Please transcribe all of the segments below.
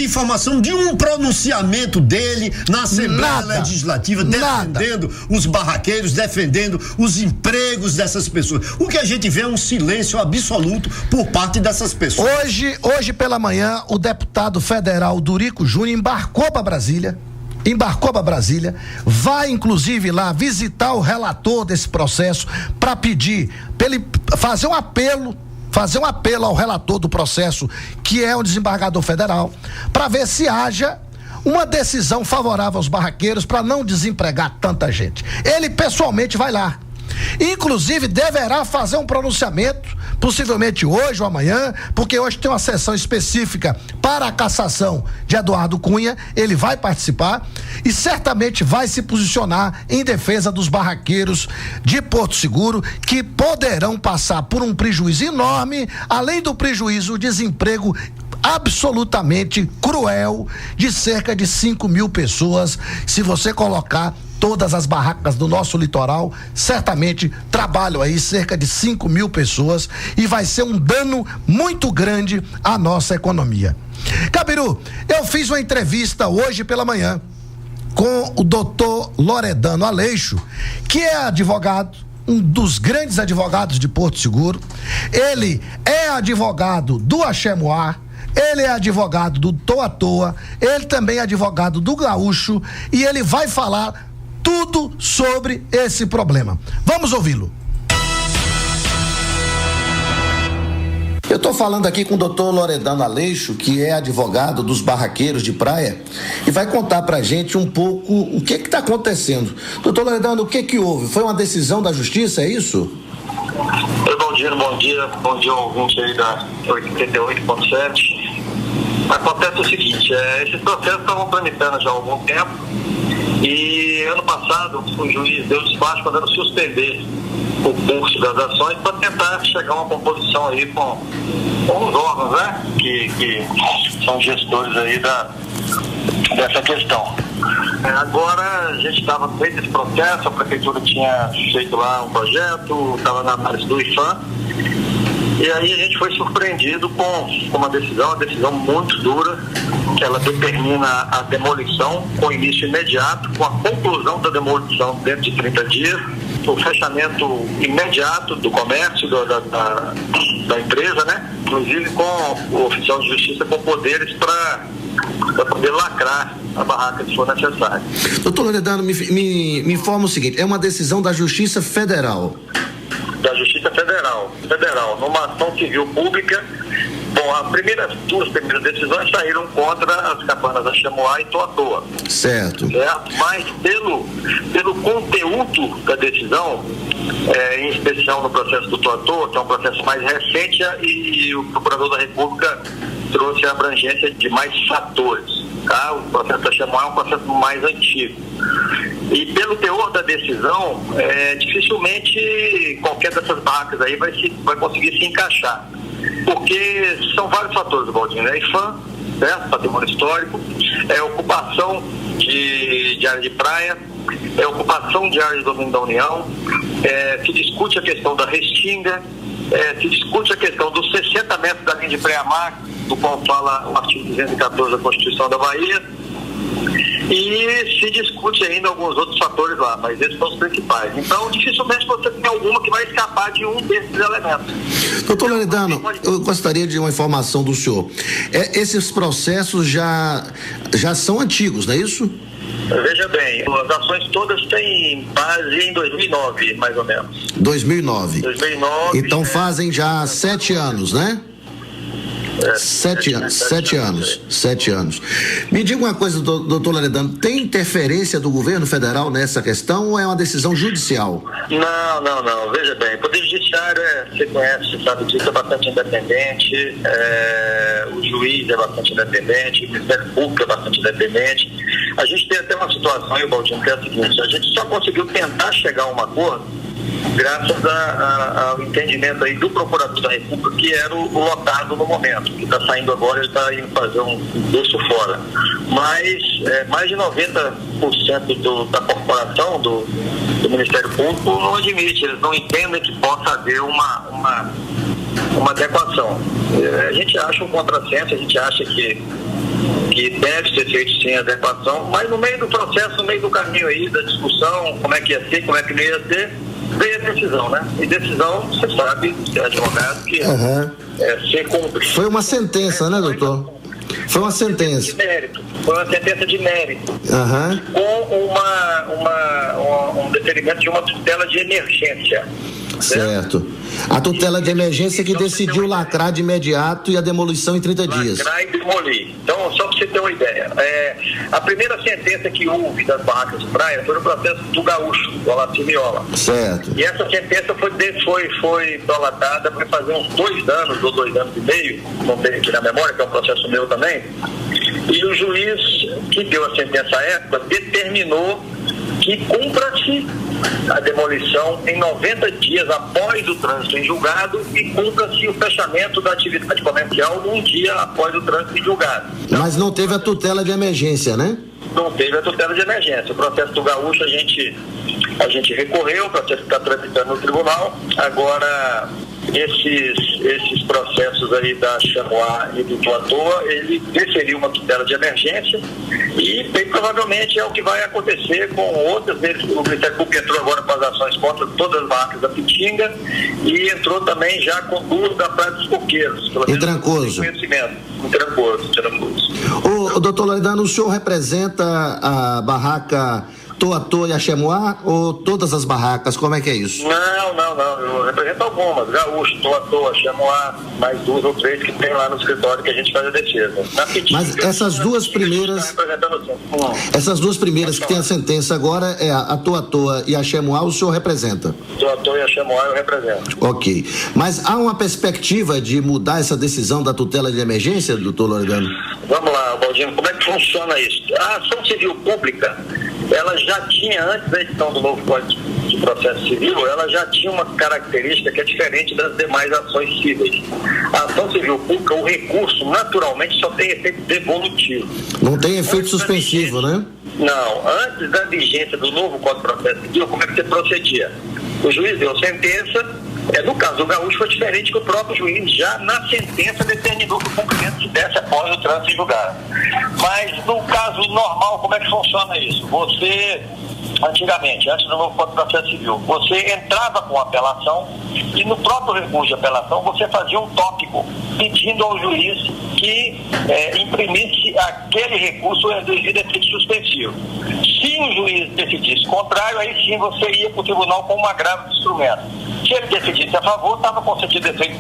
informação de um pronunciamento dele na Assembleia Legislativa defendendo os barraqueiros, defendendo os empregos dessas pessoas. O que a gente vê é um silêncio absoluto por parte dessas pessoas. Hoje pela manhã, o deputado federal Durico Júnior embarcou para Brasília, vai inclusive lá visitar o relator desse processo para pedir, para ele fazer um apelo ao relator do processo, que é o desembargador federal, para ver se haja uma decisão favorável aos barraqueiros para não desempregar tanta gente. Ele pessoalmente vai lá. Inclusive deverá fazer um pronunciamento, possivelmente hoje ou amanhã, porque hoje tem uma sessão específica para a cassação de Eduardo Cunha. Ele vai participar e certamente vai se posicionar em defesa dos barraqueiros de Porto Seguro, que poderão passar por um prejuízo enorme, além do prejuízo, o desemprego absolutamente cruel de cerca de 5.000 pessoas. Se você colocar todas as barracas do nosso litoral, certamente trabalham aí cerca de 5.000 pessoas e vai ser um dano muito grande à nossa economia. Cabiru, eu fiz uma entrevista hoje pela manhã com o doutor Loredano Aleixo, que é advogado, um dos grandes advogados de Porto Seguro. Ele é advogado do Axemoá, ele é advogado do Toa Toa, ele também é advogado do Gaúcho, e ele vai falar tudo sobre esse problema. Vamos ouvi-lo. Eu estou falando aqui com o doutor Loredano Aleixo, que é advogado dos barraqueiros de praia, e vai contar pra gente um pouco o que está acontecendo. Doutor Loredano, o que houve? Foi uma decisão da justiça, é isso? Bom dia ao ouvinte aí da 88.7. Acontece o seguinte, esses processos estavam tramitando já há algum tempo, e ano passado o juiz deu despacho para suspender o curso das ações para tentar chegar a uma composição aí com os órgãos, né, que são gestores aí dessa questão. Agora a gente estava feito esse processo, a prefeitura tinha feito lá um projeto, estava na análise do IFAM, e aí a gente foi surpreendido com uma decisão muito dura, que ela determina a demolição com início imediato, com a conclusão da demolição dentro de 30 dias, o fechamento imediato do comércio da empresa, né? Inclusive com o oficial de justiça com poderes para poder lacrar a barraca se for necessário. Doutor Loredano, me informa o seguinte, é uma decisão da Justiça Federal? Da Justiça Federal, numa ação civil pública. Bom, as duas primeiras decisões saíram contra as cabanas Axemoá e Toa Toa. Certo. Mas pelo conteúdo da decisão, em especial no processo do Toa Toa, que é um processo mais recente, e o Procurador da República trouxe a abrangência de mais fatores. Tá? O processo da Axemoá é um processo mais antigo. E pelo teor da decisão, dificilmente qualquer dessas barracas aí vai conseguir se encaixar. Porque são vários fatores, Valdinho, né? IFAM, certo? Patrimônio histórico, ocupação de área de praia, ocupação de área de domínio da União, se discute a questão da restinga, se discute a questão dos 60 metros da linha de pré-mar, do qual fala o artigo 214 da Constituição da Bahia, e se discute ainda alguns outros fatores lá, mas esses são os principais. Então, dificilmente você tem alguma que vai escapar de um desses elementos. Doutor Loredano, eu gostaria de uma informação do senhor. Esses processos já são antigos, não é isso? Veja bem, as ações todas têm base em 2009, mais ou menos. 2009. Então fazem já 7 anos, né? 7 anos. Me diga uma coisa, doutor Loredano, tem interferência do governo federal nessa questão ou é uma decisão judicial? Não. Veja bem, o Poder Judiciário, você conhece, sabe disso, é bastante independente, o juiz é bastante independente, o Ministério Público é bastante independente. A gente tem até uma situação aí, Baldinho, que é a seguinte: a gente só conseguiu tentar chegar a um acordo graças ao entendimento aí do Procurador da República, que era o lotado no momento, que está saindo agora, ele está indo fazer um curso fora. Mas mais de 90% da corporação, do Ministério Público, não admite, eles não entendem que possa haver uma adequação. A gente acha um contrassenso, a gente acha que deve ser feito sim a adequação, mas no meio do processo, no meio do caminho aí, da discussão, como é que ia ser, como é que não ia ser, veio a decisão, né? E decisão, você sabe, que é advogado, que é ser cúmplice. Foi uma sentença, né, doutor? Foi uma sentença. Foi uma sentença de mérito. Com um deferimento de uma tutela de emergência. Certo. A tutela de emergência que decidiu lacrar de imediato e a demolição em 30 dias. Lacrar e demolir. Então, só para você ter uma ideia, a primeira sentença que houve das barracas de praia foi no processo do Gaúcho, do Olacir Miola. Certo. E essa sentença foi prolatada para fazer uns 2 anos ou 2 anos e meio, não tenho aqui na memória, que é um processo meu também, e o juiz que deu a sentença à época determinou que cumpra-se a demolição em 90 dias após o trânsito em julgado e cumpra-se o fechamento da atividade comercial um dia após o trânsito em julgado. Mas não teve a tutela de emergência, né? Não teve a tutela de emergência. O processo do Gaúcho a gente recorreu, o processo está tramitando no tribunal. Agora, esses processos aí da Chamoá e do Toatoa, ele deferiu uma tutela de emergência e bem provavelmente é o que vai acontecer com outras vezes. O Ministério Público entrou agora com as ações contra todas as marcas da Pitinga e entrou também já com 2 da Praia dos Coqueiros. Em Trancoso. Em Trancoso. O doutor Loredano, o senhor representa a barraca Toatoa e a Chamoá ou todas as barracas? Como é que é isso? Não. Eu represento algumas. Gaúcho, Toatoa, Chamoá, mais 2 ou 3 que tem lá no escritório que a gente faz a defesa. Mas essas duas primeiras. Essas 2 primeiras que tem a sentença agora é a Toatoa e a Chamoá, o senhor representa? Toatoa e a Chamoá eu represento. Ok. Mas há uma perspectiva de mudar essa decisão da tutela de emergência, doutor Loredano? Vamos lá, Baldino, como é que funciona isso? A ação civil pública, ela já tinha, antes da edição do novo Código de Processo Civil, ela já tinha uma característica que é diferente das demais ações cíveis. A ação civil pública, o recurso, naturalmente, só tem efeito devolutivo. Não tem efeito suspensivo, né? Não. Antes da vigência do novo Código de Processo Civil, como é que você procedia? O juiz deu sentença. No caso do Gaúcho foi diferente, que o próprio juiz já na sentença determinou que o cumprimento se desse após o trânsito em julgado. Mas no caso normal, como é que funciona isso? Você, antigamente, antes do novo Código de Processo Civil, você entrava com apelação e no próprio recurso de apelação você fazia um tópico pedindo ao juiz que imprimisse aquele recurso devido a efeito suspensivo. Se o juiz decidisse contrário, aí sim você ia para o tribunal com um agravo de instrumento. Se ele decidisse a favor, estava concedido efeito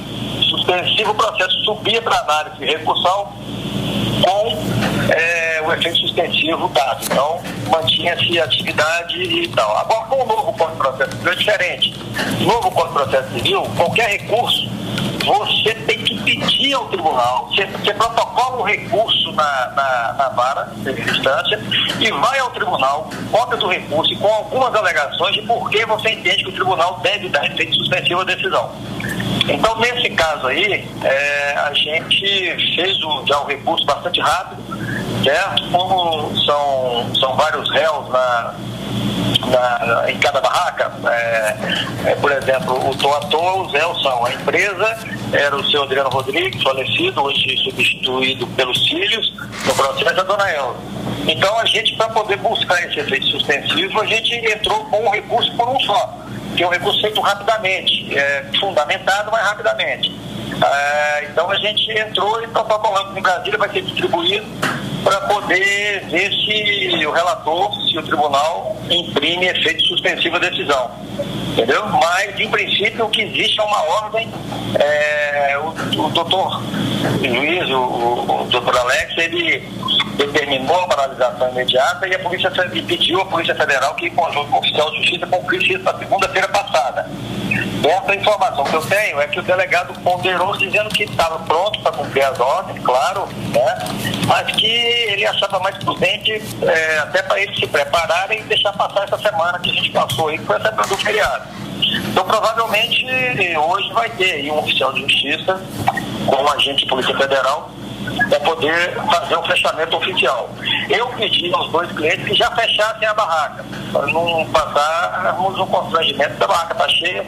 suspensivo, o processo subia para análise recursal com o efeito suspensivo dado. Então, mantinha-se a atividade e tal. Agora, com o novo Código de Processo Civil é diferente. No novo Código de Processo Civil, qualquer recurso, você tem que pedir ao tribunal, você protocola um recurso na vara de instância e vai ao tribunal, cópia do recurso e com algumas alegações de por que você entende que o tribunal deve dar efeito suspensivo à decisão. Então, nesse caso aí, a gente fez já o recurso bastante rápido, certo? Como são vários réus em cada barraca, por exemplo, o Toatoa, os réus são a empresa, era o seu Adriano Rodrigues, falecido, hoje substituído pelos filhos, no processo a dona Elza. Então, a gente, para poder buscar esse efeito suspensivo, a gente entrou com um recurso por um só, que é um recurso feito rapidamente, fundamentado, mas rapidamente. Então a gente entrou e protocolamos em Brasília, vai ser distribuído para poder ver se o relator, se o tribunal imprime efeito suspensivo à decisão. Entendeu? Mas, em princípio, o que existe é uma ordem. O doutor juiz, o doutor Alex, ele determinou a paralisação imediata e pediu à Polícia Federal que o conjunto com o oficial de justiça cumprisse isso na segunda-feira passada. Essa informação que eu tenho é que o delegado ponderou dizendo que estava pronto para cumprir as ordens, claro, né? Mas que ele achava mais prudente até para eles se prepararem e deixar passar essa semana que a gente passou aí, que foi a semana do feriado. Então, provavelmente, hoje vai ter aí um oficial de justiça com um agente de Polícia Federal para poder fazer um fechamento oficial. Eu pedi aos 2 clientes que já fechassem a barraca, para não passarmos um constrangimento da barraca está cheia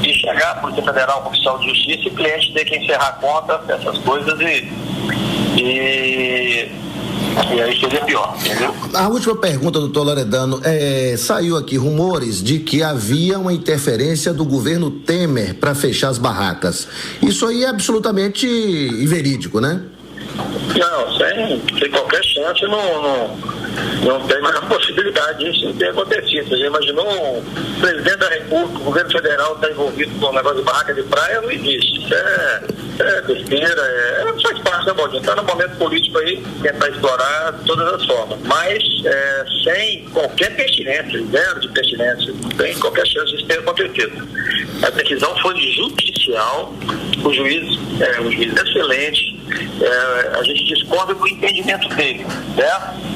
e chegar a Polícia Federal, oficial de justiça e o cliente ter que encerrar a conta, essas coisas e E aí seria pior, entendeu? A última pergunta, doutor Loredano, saiu aqui rumores de que havia uma interferência do governo Temer para fechar as barracas. Isso aí é absolutamente inverídico, né? Não, sem qualquer chance, não tem mais a possibilidade disso ter acontecido. Você já imaginou o presidente da República, o governo federal está envolvido com o negócio de barraca de praia? Não existe. Isso é besteira, faz parte da Baldinho. Está no momento político aí, tentar explorar de todas as formas. Mas sem qualquer pertinência, zero de pertinência, não tem qualquer chance disso ter acontecido. A decisão foi judicial, o juiz é excelente, a gente discorda do entendimento dele, certo?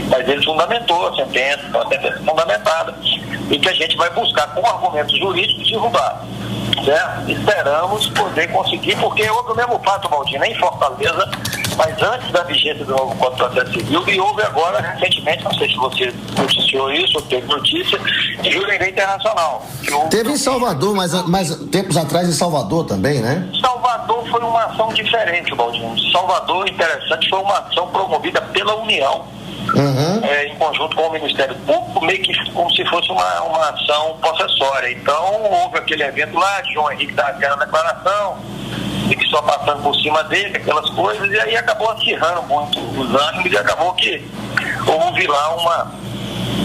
Mas ele fundamentou a sentença, uma sentença fundamentada, e que a gente vai buscar com argumentos jurídicos derrubar, certo? Esperamos poder conseguir, porque houve o mesmo fato, Valdir, em Fortaleza, mas antes da vigência do novo Código de Processo Civil, e houve agora, recentemente, não sei se você noticiou isso, ou teve notícia, de Jurerê Internacional. Teve em Salvador, mas tempos atrás em Salvador também, né? Salvador foi uma ação diferente, Valdir. Salvador, interessante, foi uma ação promovida pela União, em conjunto com o Ministério Público, meio que como se fosse uma ação possessória. Então, houve aquele evento lá, de João Henrique da aquela declaração, e que só passando por cima dele, aquelas coisas, e aí acabou acirrando muito os ânimos, e acabou que houve lá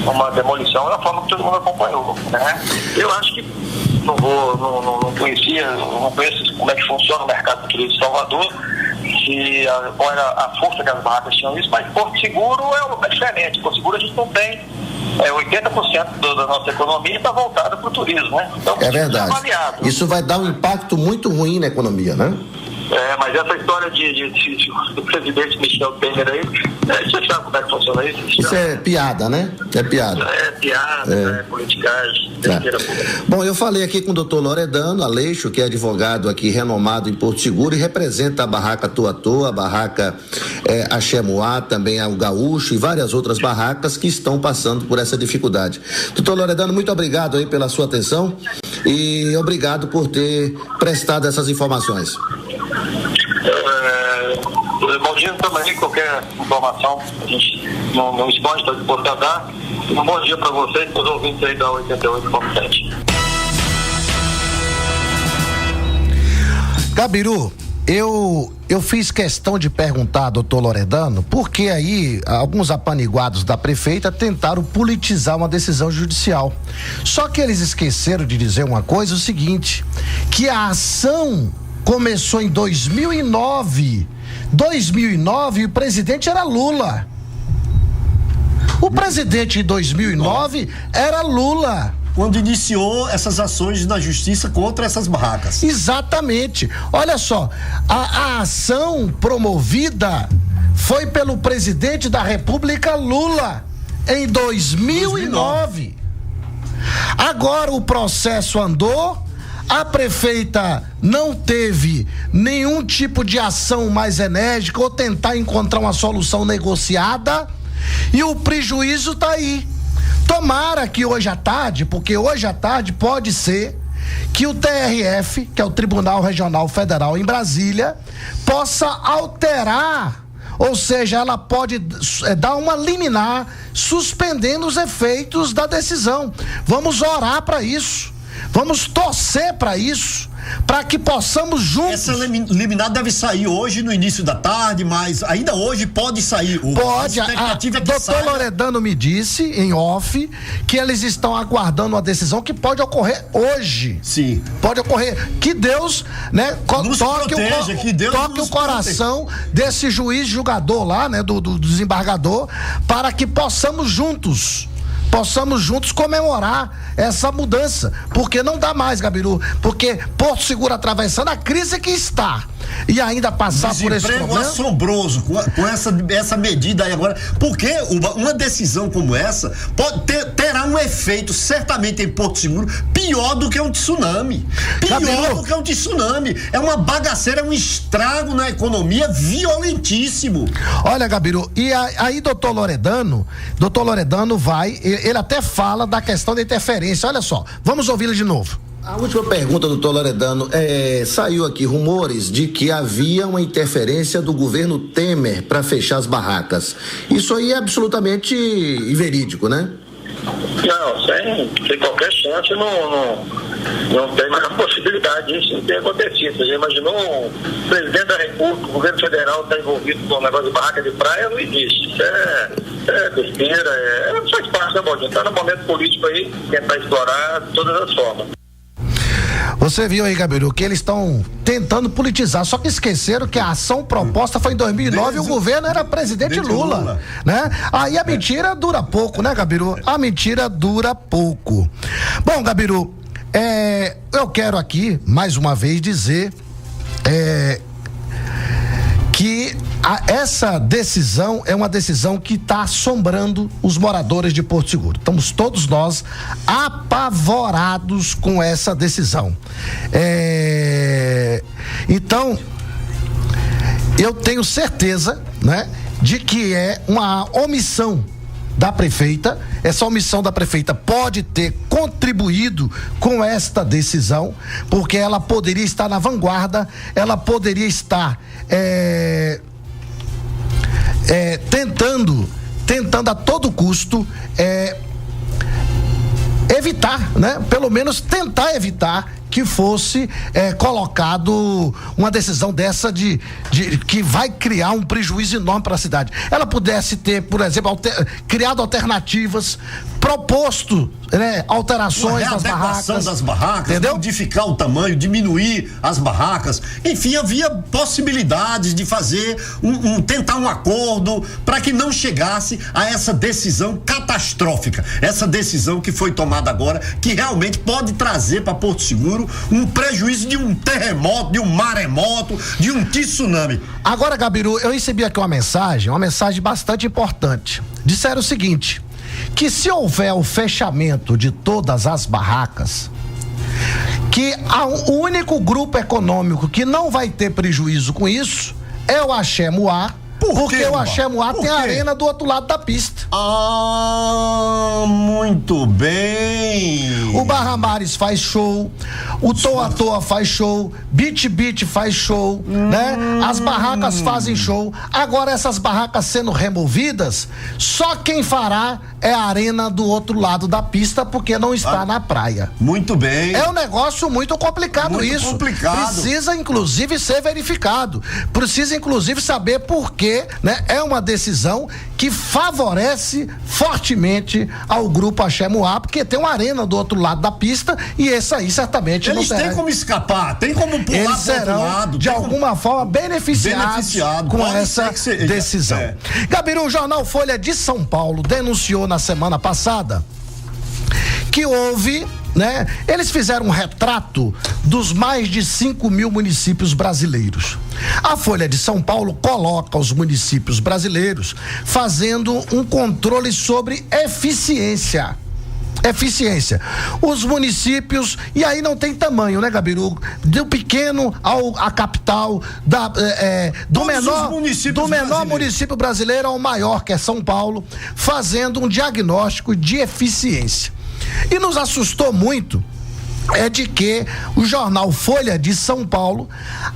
uma demolição da forma que todo mundo acompanhou, né? Eu acho que não conheço como é que funciona o mercado de turismo de Salvador, qual era a força que as barracas tinham isso, mas Porto Seguro é um lugar diferente. Porto Seguro a gente não tem 80% da nossa economia está voltada para o turismo, né? Então, é verdade. Isso vai dar um impacto muito ruim na economia, né? Mas essa história do presidente Michel Temer aí, você sabe como é que funciona isso? Isso é piada, né? É piada. É piada, politicagem. Bom, eu falei aqui com o doutor Loredano Aleixo, que é advogado aqui renomado em Porto Seguro e representa a barraca Toa, a barraca Axemoá, também o Gaúcho e várias outras barracas que estão passando por essa dificuldade. Doutor Loredano, muito obrigado aí pela sua atenção e obrigado por ter prestado essas informações. Baldinho também, qualquer informação a gente não esconde, está disposto a dar. Um bom dia para vocês e para os ouvintes aí da 88.7. Gabiru, eu fiz questão de perguntar, doutor Loredano, porque aí alguns apaniguados da prefeita tentaram politizar uma decisão judicial. Só que eles esqueceram de dizer uma coisa, o seguinte, que a ação começou em 2009. 2009, o presidente era Lula. O presidente em 2009 era Lula. Quando iniciou essas ações na justiça contra essas barracas. Exatamente. Olha só, a ação promovida foi pelo presidente da República Lula em 2009. Agora o processo andou. A prefeita não teve nenhum tipo de ação mais enérgica ou tentar encontrar uma solução negociada e o prejuízo está aí. Tomara que hoje à tarde, porque hoje à tarde pode ser que o TRF, que é o Tribunal Regional Federal em Brasília, possa alterar, ou seja, ela pode dar uma liminar suspendendo os efeitos da decisão. Vamos orar para isso. Vamos torcer para isso, para que possamos juntos. Essa liminar deve sair hoje no início da tarde, mas ainda hoje pode sair. Pode. A expectativa é que doutor Loredano me disse, em off, que eles estão aguardando uma decisão que pode ocorrer hoje. Sim. Pode ocorrer. Que Deus, né, toque o coração desse juiz julgador lá, né, do desembargador, para que possamos juntos comemorar essa mudança, porque não dá mais, Gabiru, porque Porto Seguro atravessando a crise que está e ainda passar por esse problema. Assombroso com essa medida aí agora, porque uma decisão como essa terá um efeito certamente em Porto Seguro pior do que um tsunami. É uma bagaceira, é um estrago na economia violentíssimo. Olha, Gabiru, e aí doutor Loredano vai, ele até fala da questão da interferência. Olha só, vamos ouvi-lo de novo. A última pergunta, doutor Loredano, saiu aqui rumores de que havia uma interferência do governo Temer para fechar as barracas. Isso aí é absolutamente inverídico, né? Não, sem qualquer chance, não tem mais a possibilidade disso não ter acontecido. Você já imaginou o presidente da República, o governo federal está envolvido com o negócio de barraca de praia? Não existe. Isso é besteira, faz parte, né, Baldinho? Está no momento político aí, tentar explorar de todas as formas. Você viu aí, Gabiru, que eles estão tentando politizar, só que esqueceram que a ação proposta foi em 2009 e o governo era presidente Lula, né? Aí a mentira dura pouco, né, Gabiru? A mentira dura pouco. Bom, Gabiru, eu quero aqui, mais uma vez, dizer que essa decisão é uma decisão que está assombrando os moradores de Porto Seguro. Estamos todos nós apavorados com essa decisão. Então, eu tenho certeza, né, de que é uma omissão da prefeita. Essa omissão da prefeita pode ter contribuído com esta decisão, porque ela poderia estar na vanguarda, ela poderia estar tentando a todo custo evitar, né? Pelo menos tentar evitar que fosse colocado uma decisão dessa de que vai criar um prejuízo enorme para a cidade. Ela pudesse ter, por exemplo, criado alternativas, proposto, né, alterações das barracas, entendeu? Modificar o tamanho, diminuir as barracas, enfim, havia possibilidades de fazer tentar um acordo para que não chegasse a essa decisão catastrófica, essa decisão que foi tomada agora, que realmente pode trazer para Porto Seguro um prejuízo de um terremoto, de um maremoto, de um tsunami. Agora, Gabiru, eu recebi aqui uma mensagem bastante importante. Disseram o seguinte: que se houver o fechamento de todas as barracas, que o único grupo econômico que não vai ter prejuízo com isso é o Axé Muá, porque o Axé Muá tem a arena do outro lado da pista. Muito bem. O Barra Mares faz show, o Toa Toa faz show, Beat faz show, né? As barracas fazem show. Agora essas barracas sendo removidas, só quem fará é a arena do outro lado da pista, porque não está na praia. Muito bem. É um negócio muito complicado, muito isso. Complicado. Precisa inclusive ser verificado. Precisa inclusive saber por quê, né? É uma decisão que favorece fortemente ao grupo Axé Muá, porque tem uma arena do outro lado da pista e esse aí certamente eles não têm como escapar, tem como pular eles serão, do outro lado, de alguma forma beneficiados com essa decisão. Gabiru, o jornal Folha de São Paulo denunciou na semana passada que houve, né? Eles fizeram um retrato dos mais de 5.000 municípios brasileiros. A Folha de São Paulo coloca os municípios brasileiros fazendo um controle sobre eficiência. Os municípios, e aí não tem tamanho, né, Gabiru? Do pequeno à capital, do menor município brasileiro ao maior, que é São Paulo, fazendo um diagnóstico de eficiência. E nos assustou muito de que o jornal Folha de São Paulo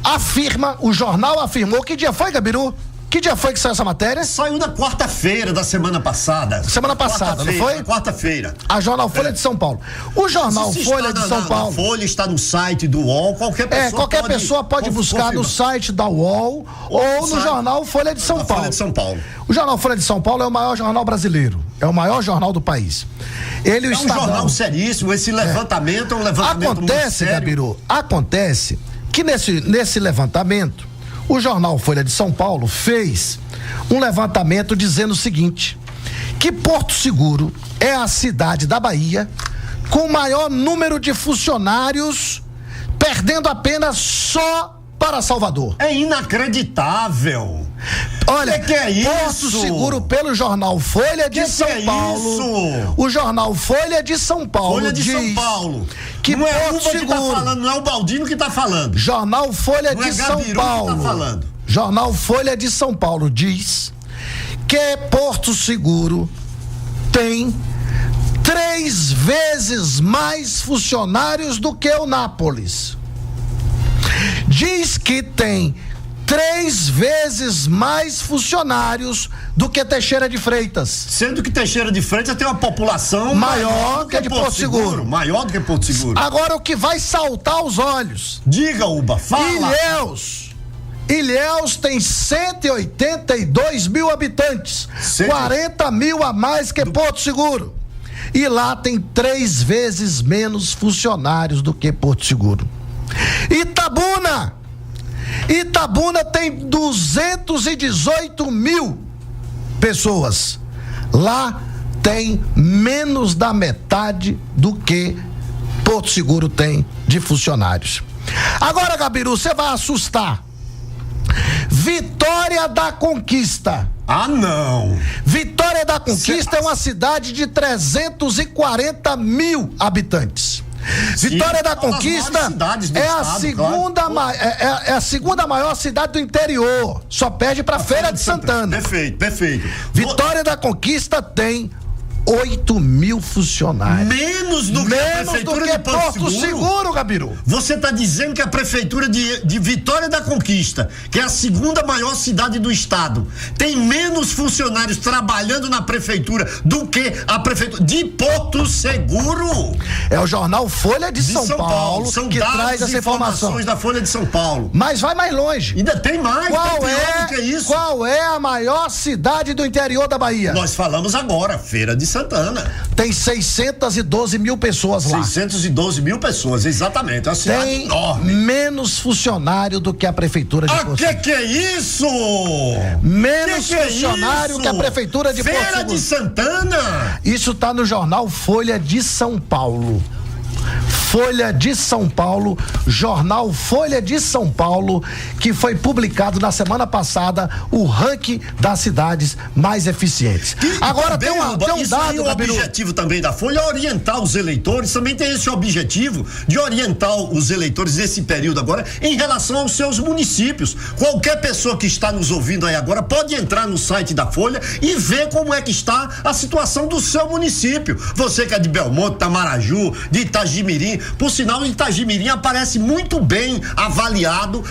afirmou, que dia foi, Gabiru? Que dia foi que saiu essa matéria? Saiu na quarta-feira da semana passada. Semana passada, não foi? Quarta-feira. A jornal Folha de São Paulo. O jornal Folha de São Paulo. A Folha está no site do UOL, qualquer pessoa pode buscar no site da UOL ou no jornal Folha de São Paulo. Folha de São Paulo. O jornal Folha de São Paulo é o maior jornal brasileiro. É o maior jornal do país. Ele um jornal seríssimo, esse levantamento é um levantamento muito sério. Gabiru, acontece que nesse levantamento o jornal Folha de São Paulo fez um levantamento dizendo o seguinte: que Porto Seguro é a cidade da Bahia com o maior número de funcionários, perdendo apenas só para Salvador. É inacreditável. Olha, que é isso? Porto Seguro, pelo jornal Folha de São Paulo. Isso? O jornal Folha de São Paulo São Paulo. Que não é Porto Seguro, que tá falando, não é o Baldino que tá falando. Jornal Folha de São Paulo. Que tá falando. Jornal Folha de São Paulo diz que Porto Seguro tem 3 vezes mais funcionários do que o Nápoles. Diz que tem 3 vezes mais funcionários do que Teixeira de Freitas. Sendo que Teixeira de Freitas tem uma população maior que a de Porto Seguro. Maior do que Porto Seguro. Agora o que vai saltar aos olhos. Diga, Uba, fala. Ilhéus tem 182 mil habitantes. 40 mil a mais que Porto Seguro. E lá tem 3 vezes menos funcionários do que Porto Seguro. Itabuna tem 218 mil pessoas. Lá tem menos da metade do que Porto Seguro tem de funcionários. Agora, Gabiru, você vai assustar. Vitória da Conquista. Ah, não. Vitória da Conquista é uma cidade de 340 mil habitantes. Vitória da Conquista é a segunda maior cidade do interior. Só perde para Feira de Santana. Perfeito. Vitória da Conquista tem 8 mil funcionários. Menos do que a prefeitura de Porto Seguro, Gabiru. Você está dizendo que a prefeitura de Vitória da Conquista, que é a segunda maior cidade do estado, tem menos funcionários trabalhando na prefeitura do que a prefeitura de Porto Seguro? É o jornal Folha de São Paulo São que traz essa informação da Folha de São Paulo. Mas vai mais longe. Ainda tem mais. Qual é a maior cidade do interior da Bahia? Nós falamos agora, Feira de Santana. Tem 612 mil pessoas lá. 612 mil pessoas, exatamente. É uma cidade enorme. Menos funcionário do que a prefeitura de Porto Seguro. Que é isso? Menos funcionário que a prefeitura de Porto Seguro. Feira de Santana? Isso tá no jornal Folha de São Paulo. Folha de São Paulo, jornal Folha de São Paulo, que foi publicado na semana passada o ranking das cidades mais eficientes. Agora tem um dado, o objetivo também da Folha é orientar os eleitores, também tem esse objetivo de orientar os eleitores nesse período agora em relação aos seus municípios. Qualquer pessoa que está nos ouvindo aí agora pode entrar no site da Folha e ver como é que está a situação do seu município. Você que é de Belmonte, Tamaraju, de Itagimirim, por sinal, o Itagimirim aparece muito bem avaliado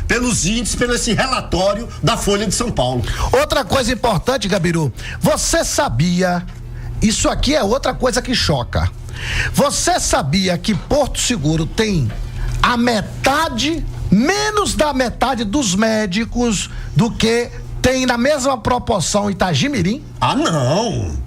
pelos índices, pelo esse relatório da Folha de São Paulo. Outra coisa importante, Gabiru, você sabia, isso aqui é outra coisa que choca, você sabia que Porto Seguro tem a metade, menos da metade dos médicos do que tem na mesma proporção Itagimirim? Ah, não!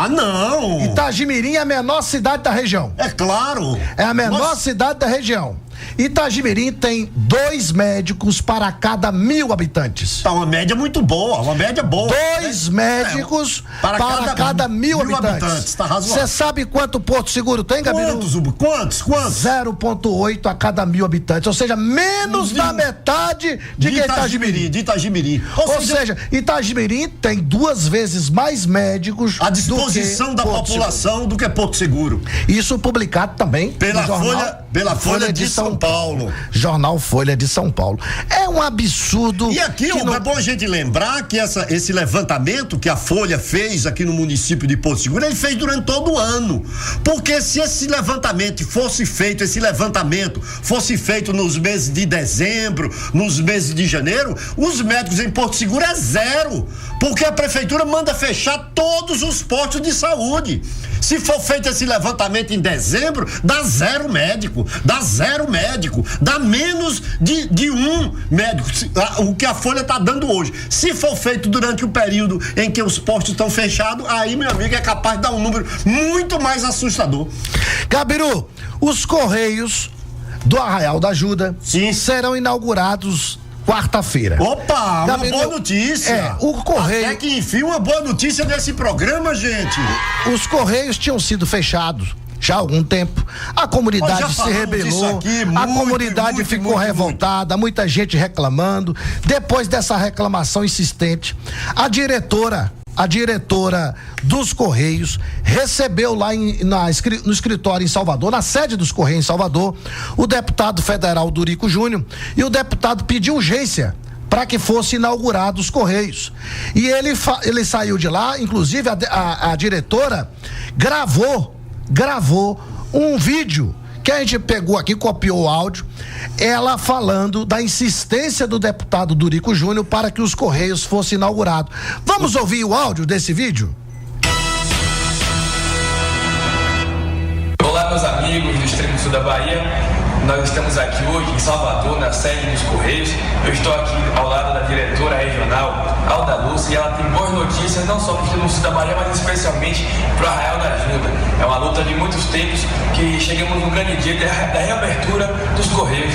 Não! Itagimirim é a menor cidade da região. É claro! É a menor cidade da região. Itagimirim tem 2 médicos para cada 1.000 habitantes. Tá uma média muito boa, uma média boa. 2 médicos para cada 1.000 habitantes. Tá razoável. Você sabe quanto Porto Seguro tem, Gabiru? Quantos? 0,8 a cada 1.000 habitantes, ou seja, menos da metade de Itagimirim. De Itagimirim. Ou seja, Itagimirim tem 2 vezes mais médicos à disposição da população do que Porto Seguro. Isso publicado também pela Folha de São Paulo. Jornal Folha de São Paulo. É um absurdo. E aqui, é bom a gente lembrar que esse levantamento que a Folha fez aqui no município de Porto Seguro, ele fez durante todo o ano. Porque se esse levantamento fosse feito nos meses de dezembro, nos meses de janeiro, os médicos em Porto Seguro é 0. Porque a prefeitura manda fechar todos os postos de saúde. Se for feito esse levantamento em dezembro, dá 0 médico, dá menos de 1 médico, o que a Folha está dando hoje. Se for feito durante o período em que os postos estão fechados, aí, meu amigo, é capaz de dar um número muito mais assustador. Gabiru, os Correios do Arraial da Ajuda serão inaugurados quarta-feira. Opa, Gabiru, uma boa notícia. O Correio. Até que enfim, uma boa notícia desse programa, gente. Os Correios tinham sido fechados já há algum tempo. A comunidade se rebelou, a comunidade ficou revoltada, muita gente reclamando. Depois dessa reclamação insistente, a diretora dos Correios recebeu lá no escritório em Salvador, na sede dos Correios em Salvador, o deputado federal Durico Júnior, e o deputado pediu urgência para que fosse inaugurado os Correios. E ele saiu de lá, inclusive a diretora gravou um vídeo que a gente pegou aqui, copiou o áudio, ela falando da insistência do deputado Dorico Júnior para que os Correios fossem inaugurados. Vamos ouvir o áudio desse vídeo? Olá, meus amigos do extremo sul da Bahia. Nós estamos aqui hoje em Salvador, na sede dos Correios. Eu estou aqui ao lado da diretora regional, Alda Lúcia, e ela tem boas notícias, não só para o extremo sul da Bahia, mas especialmente para o Arraial da Ajuda. É uma luta de muitos tempos que chegamos no grande dia da reabertura dos Correios,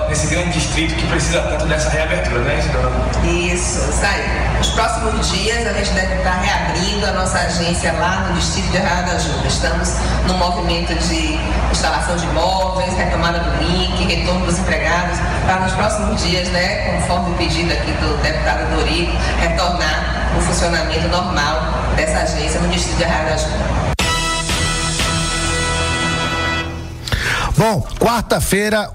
nesse grande distrito que precisa tanto dessa reabertura, né, Isidora? Isso aí. Nos próximos dias a gente deve estar reabrindo a nossa agência lá no distrito de Arraial da Ajuda. Estamos no movimento de instalação de imóveis, retomada do link, retorno dos empregados, para nos próximos dias, né, conforme o pedido aqui do deputado Dorico, retornar o funcionamento normal dessa agência no distrito de Arraial da Ajuda. Bom, quarta-feira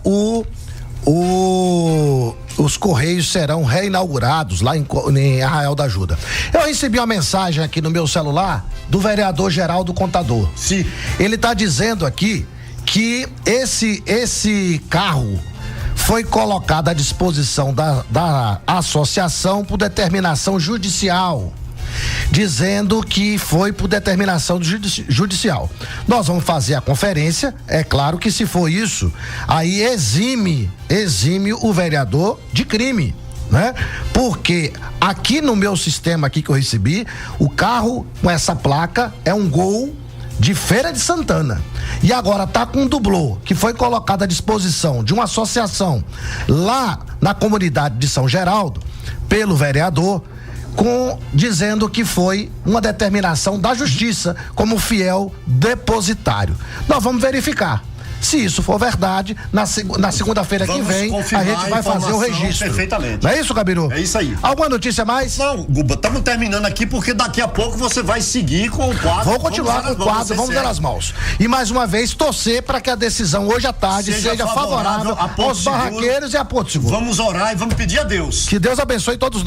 os Correios serão reinaugurados lá em Arraial da Ajuda. Eu recebi uma mensagem aqui no meu celular do vereador Geraldo Contador. Sim. Ele está dizendo aqui que esse carro foi colocado à disposição da associação por determinação judicial, dizendo que foi por determinação judicial. Nós vamos fazer a conferência, é claro que se for isso, aí exime o vereador de crime, né? Porque aqui no meu sistema aqui que eu recebi, o carro com essa placa é um Gol de Feira de Santana. E agora tá com um dublô que foi colocado à disposição de uma associação lá na comunidade de São Geraldo pelo vereador, dizendo que foi uma determinação da justiça como fiel depositário. Nós vamos verificar. Se isso for verdade, na segunda-feira que vem, a gente vai fazer o registro. Perfeitamente. Não é isso, Gabiru? É isso aí. Alguma notícia mais? Não, Guba, estamos terminando aqui porque daqui a pouco você vai seguir com o quadro. Vou continuar com o quadro, vamos dar as mãos. E mais uma vez, torcer para que a decisão hoje à tarde seja favorável aos barraqueiros e a Porto Seguro. Vamos orar e vamos pedir a Deus. Que Deus abençoe todos nós.